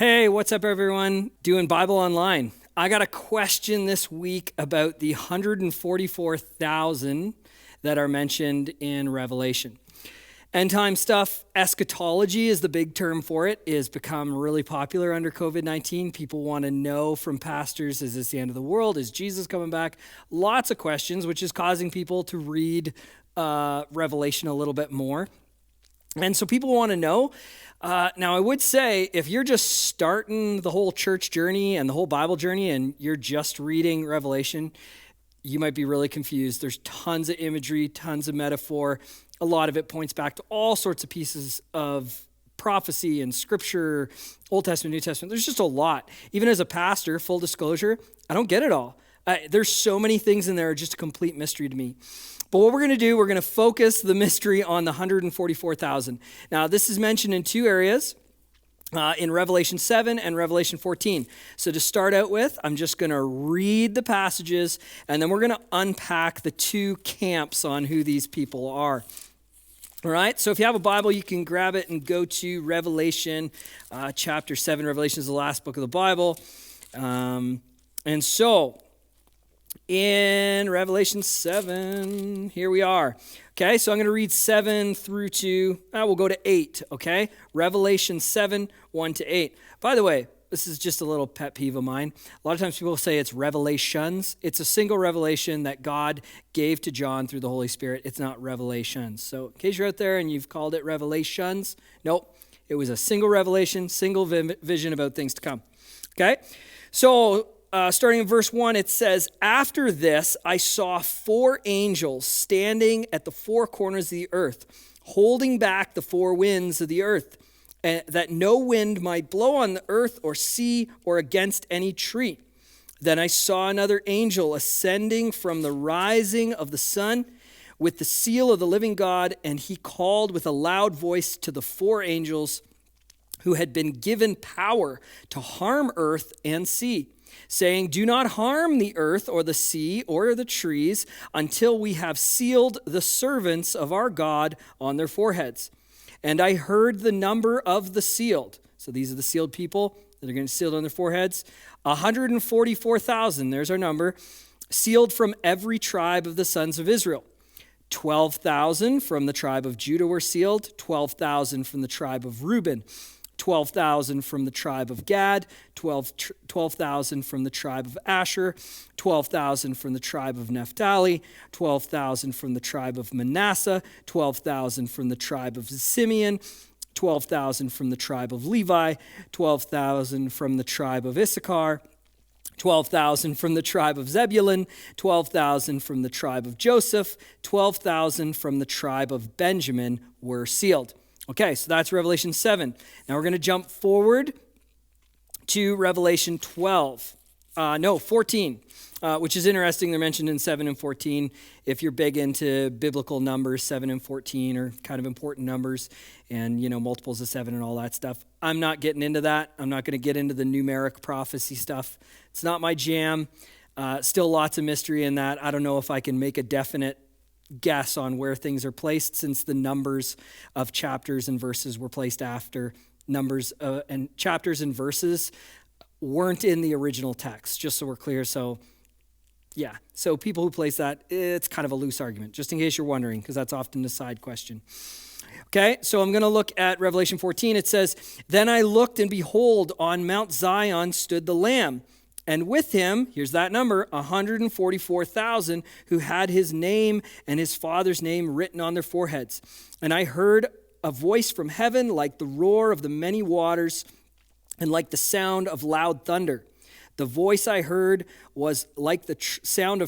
Hey, what's up, everyone? Doing Bible Online. I got a question this week about the 144,000 that are mentioned in Revelation. End time stuff, eschatology is the big term for it, is become really popular under COVID-19. People want to know from pastors, is this the end of the world? Is Jesus coming back? Lots of questions, which is causing people to read Revelation a little bit more. And so people want to know. Now, I would say if you're just starting the whole church journey and the whole Bible journey and you're just reading Revelation, you might be really confused. There's tons of imagery, tons of metaphor. A lot of it points back to all sorts of pieces of prophecy and scripture, Old Testament, New Testament. There's just a lot. Even as a pastor, full disclosure, I don't get it all. There's so many things in there, just a complete mystery to me. But what we're going to do, we're going to focus the mystery on the 144,000. Now, this is mentioned in two areas, in Revelation 7 and Revelation 14. So to start out with, I'm just going to read the passages, and then we're going to unpack the two camps on who these people are. All right, so if you have a Bible, you can grab it and go to Revelation chapter 7. Revelation is the last book of the Bible. And so in Revelation 7, here we are. Okay, so I'm going to read 7 through to, we'll go to 8, okay? Revelation 7, 1 to 8. By the way, this is just a little pet peeve of mine. A lot of times people say it's revelations. It's a single revelation that God gave to John through the Holy Spirit. It's not revelations. So in case you're out there and you've called it revelations, nope. It was a single revelation, single vision about things to come. Okay? So starting in verse 1, it says, "After this, I saw 4 angels standing at the 4 corners of the earth, holding back the 4 winds of the earth, that no wind might blow on the earth or sea or against any tree. Then I saw another angel ascending from the rising of the sun with the seal of the living God, and he called with a loud voice to the 4 angels who had been given power to harm earth and sea, saying, 'Do not harm the earth or the sea or the trees until we have sealed the servants of our God on their foreheads.' And I heard the number of the sealed." So these are the sealed people that are going to be sealed on their foreheads. 144,000, there's our number, sealed from every tribe of the sons of Israel. 12,000 from the tribe of Judah were sealed, 12,000 from the tribe of Reuben, 12,000 from the tribe of Gad, 12,000 from the tribe of Asher, 12,000 from the tribe of Naphtali, 12,000 from the tribe of Manasseh, 12,000 from the tribe of Simeon, 12,000 from the tribe of Levi, 12,000 from the tribe of Issachar, 12,000 from the tribe of Zebulun, 12,000 from the tribe of Joseph, 12,000 from the tribe of Benjamin were sealed. Okay, so that's Revelation 7. Now we're going to jump forward to Revelation 14, which is interesting. They're mentioned in 7 and 14. If you're big into biblical numbers, 7 and 14 are kind of important numbers, and, multiples of 7 and all that stuff. I'm not getting into that. I'm not going to get into the numeric prophecy stuff. It's not my jam. Still lots of mystery in that. I don't know if I can make a definite guess on where things are placed, since the numbers of chapters and verses were placed after numbers and chapters and verses weren't in the original text, just so we're clear. So people who place that, it's kind of a loose argument, just in case you're wondering, because that's often a side question. Okay, so I'm going to look at Revelation 14. It says, "Then I looked, and behold, on Mount Zion stood the Lamb, and with him," here's that number, 144,000 who had his name and his father's name written on their foreheads. And I heard a voice from heaven like the roar of the many waters and like the sound of loud thunder. The voice I heard was like the sound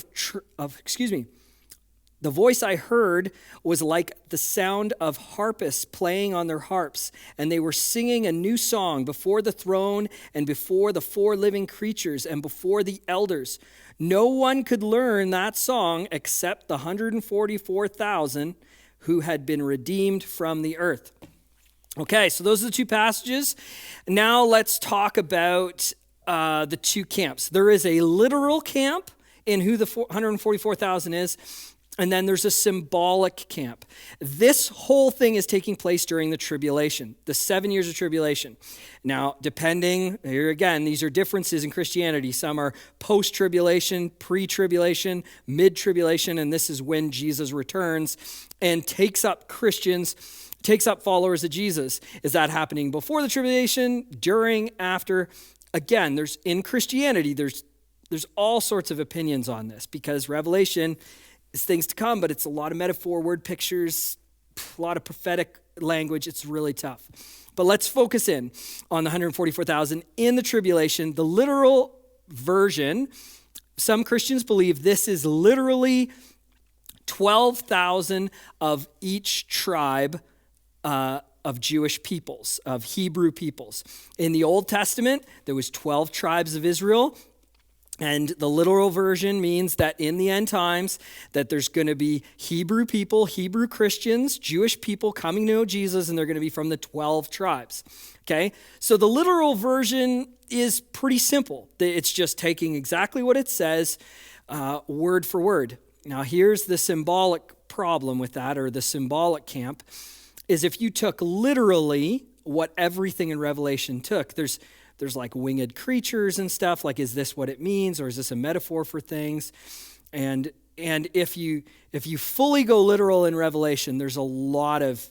of harpists playing on their harps, and they were singing a new song before the throne and before the 4 living creatures and before the elders. No one could learn that song except the 144,000 who had been redeemed from the earth. Okay, so those are the two passages. Now let's talk about the two camps. There is a literal camp in who the 144,000 is, And then there's a symbolic camp. This whole thing is taking place during the tribulation, the 7 years of tribulation. Now, depending, here again, these are differences in Christianity. Some are post-tribulation, pre-tribulation, mid-tribulation, and this is when Jesus returns and takes up Christians, takes up followers of Jesus. Is that happening before the tribulation, during, after? Again, in Christianity, there's all sorts of opinions on this because Revelation is things to come, but it's a lot of metaphor, word pictures, a lot of prophetic language. It's really tough. But let's focus in on the 144,000 in the tribulation. The literal version, some Christians believe this is literally 12,000 of each tribe of Jewish peoples, of Hebrew peoples. In the Old Testament, there was 12 tribes of Israel. And the literal version means that in the end times, that there's going to be Hebrew people, Hebrew Christians, Jewish people coming to know Jesus, and they're going to be from the 12 tribes. Okay? So the literal version is pretty simple. It's just taking exactly what it says, word for word. Now, here's the symbolic problem with that, or the symbolic camp, is if you took literally what everything in Revelation took, there's like winged creatures and stuff. Like, is this what it means, or is this a metaphor for things? And if you fully go literal in Revelation, there's a lot of,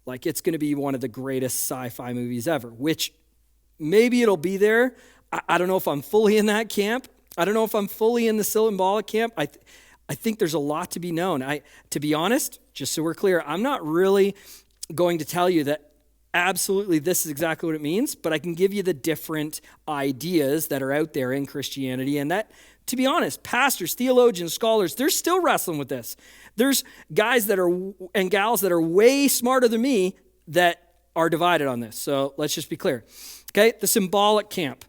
like, it's going to be one of the greatest sci-fi movies ever. Which maybe it'll be there. I don't know if I'm fully in that camp. I don't know if I'm fully in the symbolic camp. I think there's a lot to be known. To be honest, just so we're clear, I'm not really going to tell you that absolutely this is exactly what it means, but I can give you the different ideas that are out there in Christianity, and that, to be honest, pastors, theologians, scholars, they're still wrestling with this. There's guys and gals that are way smarter than me that are divided on this. So let's just be clear. Okay, the symbolic camp.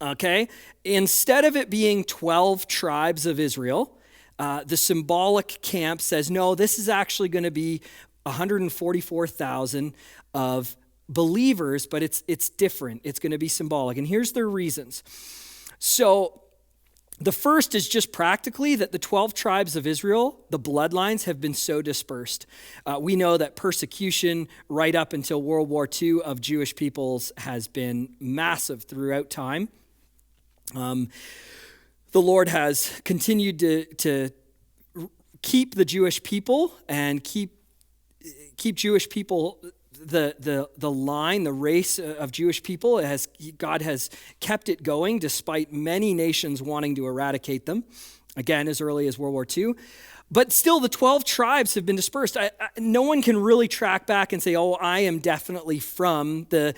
Okay, instead of it being 12 tribes of Israel, the symbolic camp says, no, this is actually going to be 144,000 of believers, but it's different. It's going to be symbolic. And here's their reasons. So the first is just practically that the 12 tribes of Israel, the bloodlines have been so dispersed. We know that persecution right up until World War II of Jewish peoples has been massive throughout time. The Lord has continued to keep the Jewish people and keep Jewish people, the line, the race of Jewish people. God has kept it going despite many nations wanting to eradicate them, again, as early as World War II. But still, the 12 tribes have been dispersed. No one can really track back and say, oh, I am definitely from the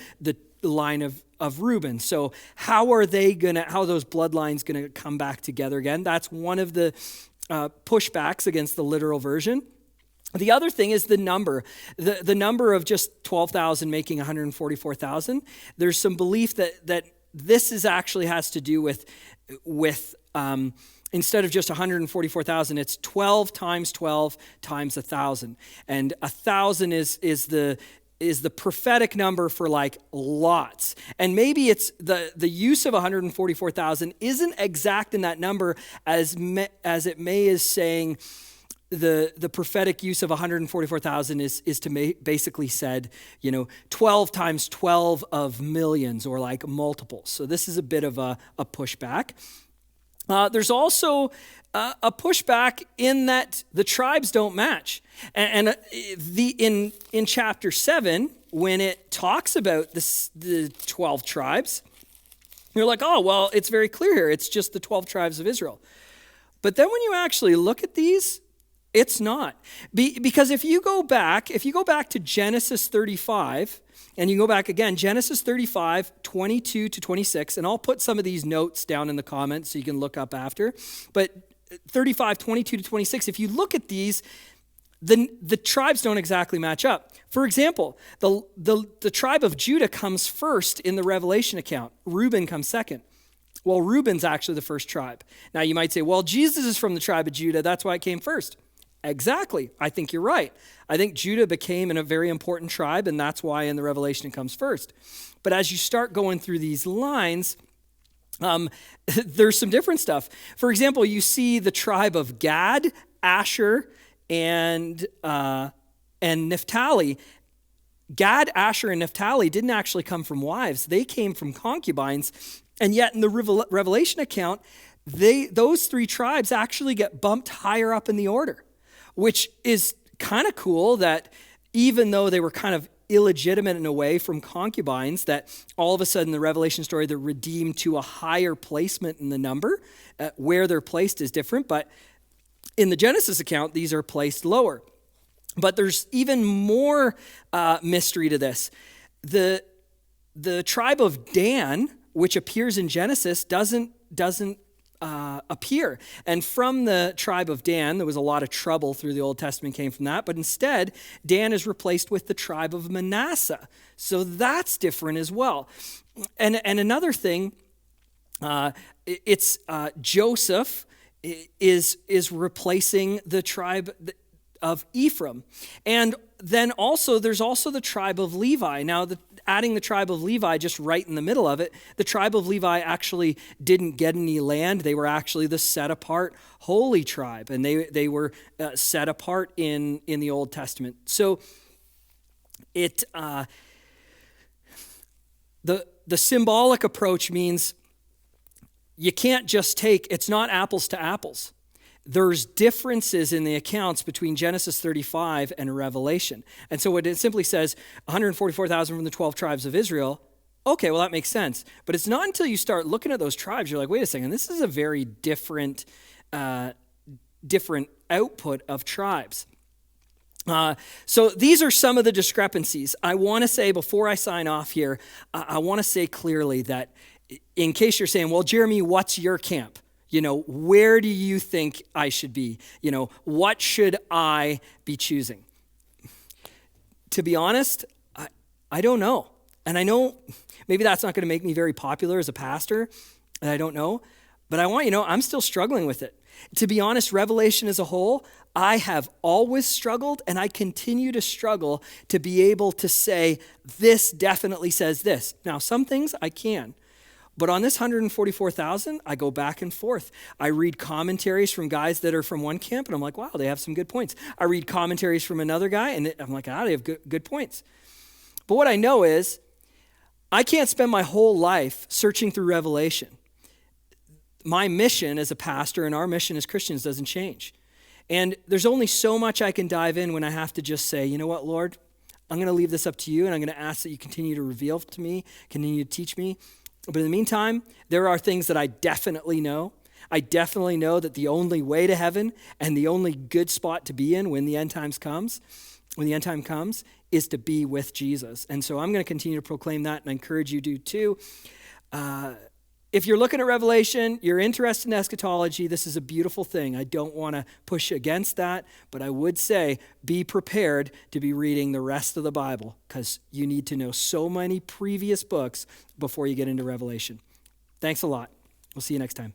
line of Reuben. So how are those bloodlines going to come back together again? That's one of the pushbacks against the literal version. The other thing is the number. The number of just 12,000 making 144,000. There's some belief that this is actually has to do with instead of just 144,000, it's 12 times 12 times 1,000. And 1,000 is the prophetic number for like lots. And maybe it's the use of 144,000 isn't exact in that number as it may is saying the prophetic use of 144,000 is to basically said, 12 times 12 of millions or like multiples. So this is a bit of a pushback. There's also a pushback in that the tribes don't match. And in chapter 7, when it talks about the 12 tribes, you're like, oh, well, it's very clear here. It's just the 12 tribes of Israel. But then when you actually look at these, it's not. Because if you go back to Genesis 35, and you go back again, Genesis 35, 22 to 26, and I'll put some of these notes down in the comments so you can look up after. But 35, 22 to 26, if you look at these, the tribes don't exactly match up. For example, the tribe of Judah comes first in the Revelation account. Reuben comes second. Well, Reuben's actually the first tribe. Now you might say, well, Jesus is from the tribe of Judah. That's why it came first. Exactly. I think you're right. I think Judah became a very important tribe, and that's why in the Revelation it comes first. But as you start going through these lines, there's some different stuff. For example, you see the tribe of Gad Asher, and Naphtali. Gad, Asher, and Naphtali didn't actually come from wives. They came from concubines. And yet in the Revelation account, those three tribes actually get bumped higher up in the order, which is kind of cool that even though they were kind of illegitimate in a way from concubines, that all of a sudden the Revelation story, they're redeemed to a higher placement in the number. Where they're placed is different, but in the Genesis account, these are placed lower. But there's even more mystery to this. The tribe of Dan, which appears in Genesis, doesn't appear. And from the tribe of Dan, there was a lot of trouble through the Old Testament came from that, but instead, Dan is replaced with the tribe of Manasseh. So that's different as well. And another thing, it's Joseph is replacing the tribe of Ephraim. And then also, there's also the tribe of Levi. Now, adding the tribe of Levi just right in the middle of it, the tribe of Levi actually didn't get any land. They were actually the set-apart holy tribe, and they were set apart in the Old Testament. So the symbolic approach means you can't just it's not apples to apples. There's differences in the accounts between Genesis 35 and Revelation. And so what it simply says, 144,000 from the 12 tribes of Israel, okay, well, that makes sense. But it's not until you start looking at those tribes, you're like, wait a second, this is a very different output of tribes. So these are some of the discrepancies. I want to say, before I sign off here, I want to say clearly that in case you're saying, well, Jeremy, what's your camp? Where do you think I should be? What should I be choosing? To be honest, I don't know. And I know maybe that's not going to make me very popular as a pastor, and I don't know. But I want you to know I'm still struggling with it. To be honest, Revelation as a whole, I have always struggled, and I continue to struggle to be able to say, this definitely says this. Now, some things I can. But on this 144,000, I go back and forth. I read commentaries from guys that are from one camp, and I'm like, wow, they have some good points. I read commentaries from another guy, and I'm like, they have good points. But what I know is I can't spend my whole life searching through Revelation. My mission as a pastor and our mission as Christians doesn't change. And there's only so much I can dive in when I have to just say, you know what, Lord, I'm going to leave this up to you, and I'm going to ask that you continue to reveal to me, continue to teach me. But in the meantime, there are things that I definitely know. I definitely know that the only way to heaven and the only good spot to be in when the end time comes, is to be with Jesus. And so I'm going to continue to proclaim that, and I encourage you to too. If you're looking at Revelation, you're interested in eschatology, this is a beautiful thing. I don't want to push against that, but I would say be prepared to be reading the rest of the Bible, because you need to know so many previous books before you get into Revelation. Thanks a lot. We'll see you next time.